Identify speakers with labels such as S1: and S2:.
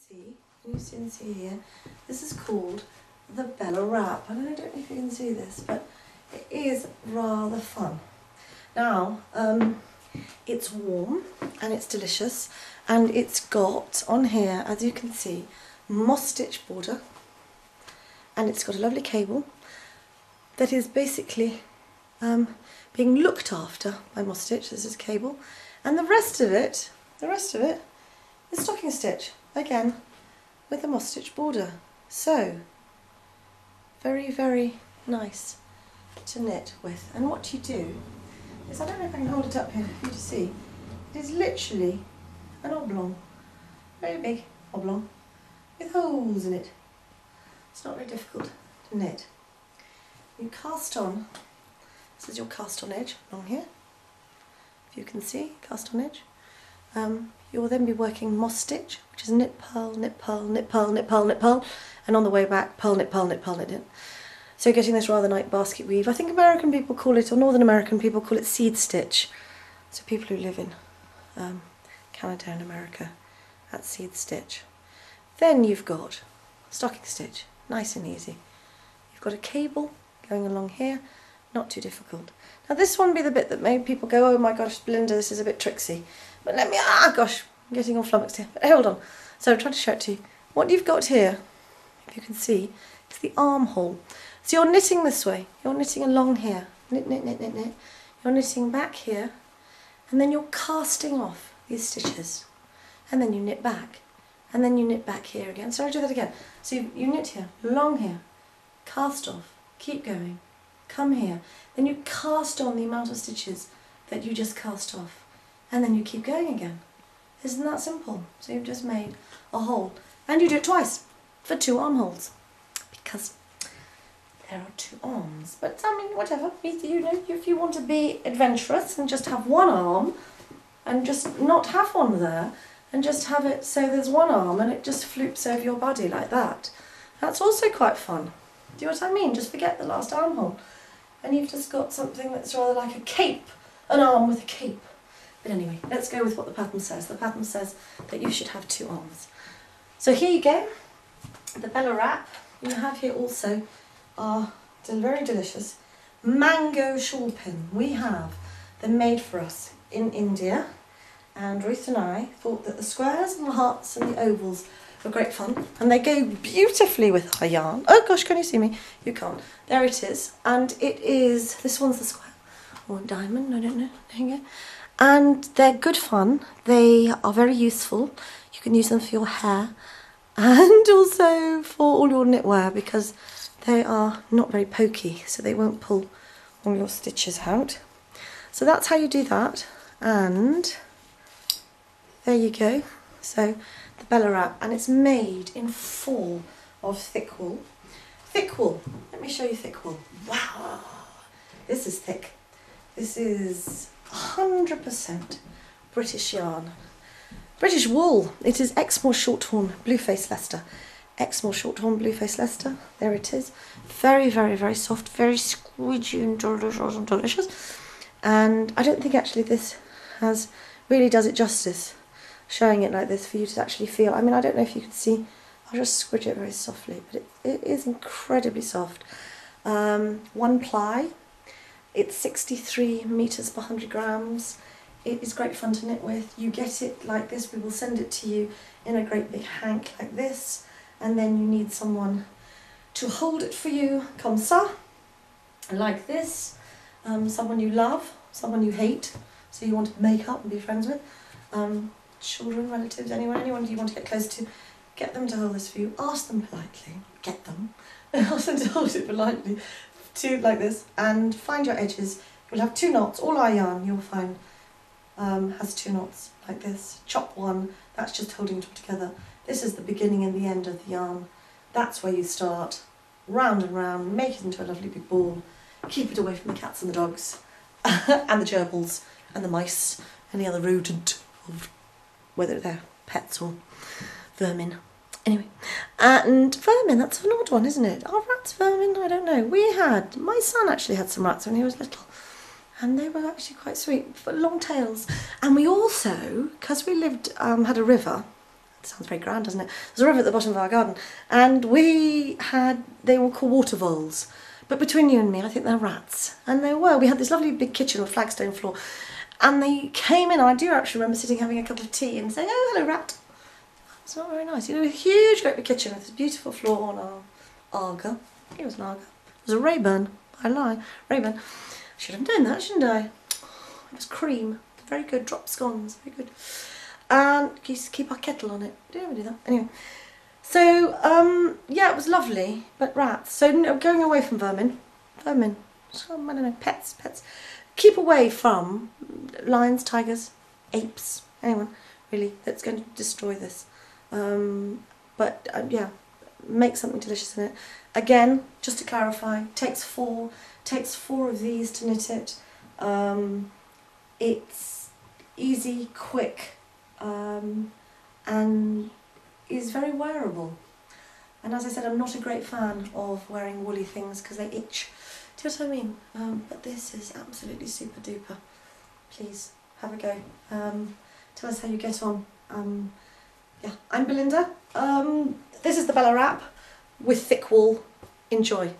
S1: can see here, this is called the Bella wrap. And I don't know if you can see this, but it is rather fun. Now, it's warm and it's delicious, and it's got on here, as you can see, moss stitch border, and it's got a lovely cable that is basically being looked after by moss stitch. This is cable, and the rest of it is stocking stitch, again with the moss stitch border. So very, very nice to knit with. And what you do is, I don't know if I can hold it up here for you to see, it is literally an oblong, very big oblong with holes in it. It's not very difficult to knit. You cast on, this is your cast on edge along here, if you can see, cast on edge. You will then be working moss stitch, which is knit, purl, knit, purl, knit, purl, knit, purl, knit, purl, and on the way back, purl, knit, purl, knit, purl, knit, knit. So getting this rather nice basket weave. I think American people call it, or Northern American people call it seed stitch. So people who live in Canada and America, that's seed stitch. Then you've got stocking stitch, nice and easy. You've got a cable going along here, not too difficult. Now this one be the bit that made people go, oh my gosh, Belinda, this is a bit tricksy. But let me, gosh, I'm getting all flummoxed here. But hold on. So I'm trying to show it to you. What you've got here, if you can see, is the armhole. So you're knitting this way. You're knitting along here. Knit, knit, knit, knit, knit. You're knitting back here, and then you're casting off these stitches. And then you knit back. And then you knit back here again. So I'll do that again. So you knit here, long here, cast off, keep going, come here. Then you cast on the amount of stitches that you just cast off. And then you keep going again. Isn't that simple? So you've just made a hole. And you do it twice for 2 armholes, because there are 2 arms. But I mean, whatever, you know, if you want to be adventurous and just have 1 arm and just not have one there and just have it so there's 1 arm and it just floops over your body like that, that's also quite fun. Do you know what I mean? Just forget the last armhole and you've just got something that's rather like a cape, an arm with a cape. But anyway, let's go with what the pattern says. The pattern says that you should have 2 arms. So here you go, the Bella wrap. You have here also our very delicious mango shawl pin. We have them made for us in India, and Ruth and I thought that the squares and the hearts and the ovals were great fun, and they go beautifully with our yarn. Oh gosh, can you see me? You can't. There it is, and it is, this one's the square, or diamond, I don't know, there you go. And they're good fun, they are very useful. You can use them for your hair and also for all your knitwear, because they are not very pokey, so they won't pull all your stitches out. So that's how you do that, and there you go. So the Bella wrap, and it's made in 4 of thick wool. Thick wool, let me show you thick wool. Wow, this is thick. This is 100% British yarn. British wool. It is Exmoor Shorthorn Blueface Leicester. Exmoor Shorthorn Blueface Leicester. There it is. Very, very, very soft, very squidgy and delicious. And I don't think actually this really does it justice, showing it like this for you to actually feel. I mean, I don't know if you can see. I'll just squidge it very softly, but it is incredibly soft. 1 ply. It's 63 meters per 100 grams. It is great fun to knit with. You get it like this. We will send it to you in a great big hank like this, and then you need someone to hold it for you, comme ça, like this. Someone you love, someone you hate, so you want to make up and be friends with. Children, relatives, anyone you want to get close to. Get them to hold this for you. Ask them politely. Get them. Ask them to hold it politely. Like this, and find your edges. You'll have 2 knots. All our yarn you'll find has 2 knots like this. Chop 1, that's just holding it all together. This is the beginning and the end of the yarn. That's where you start. Round and round, make it into a lovely big ball. Keep it away from the cats and the dogs and the gerbils and the mice and the other rodent, whether they're pets or vermin. Anyway, and vermin, that's an odd one, isn't it? Are rats vermin? I don't know. My son actually had some rats when he was little, and they were actually quite sweet, but long tails. And we also, because we lived, had a river, sounds very grand, doesn't it? There's a river at the bottom of our garden, and they were called water voles. But between you and me, I think they're rats. And they were. We had this lovely big kitchen with flagstone floor. And they came in, and I do actually remember sitting having a cup of tea and saying, "Oh, hello, rat." It's not very nice. You know, a huge, great big kitchen with this beautiful floor on our Arga. It was an Arga. It was a Rayburn. I lie. Rayburn. Should have done that, shouldn't I? It was cream. Very good. Drop scones. Very good. And used to keep our kettle on it. Did ever do that? Anyway. So, yeah, it was lovely, but rats. So, going away from vermin. Vermin. I don't know, pets. Keep away from lions, tigers, apes, anyone, really, that's going to destroy this. Yeah, make something delicious in it. Again, just to clarify, takes four of these to knit it. It's easy, quick, and is very wearable. And as I said, I'm not a great fan of wearing woolly things because they itch. Do you know what I mean? But this is absolutely super duper. Please have a go. Tell us how you get on. Yeah, I'm Belinda. This is the Bella wrap with thick wool. Enjoy.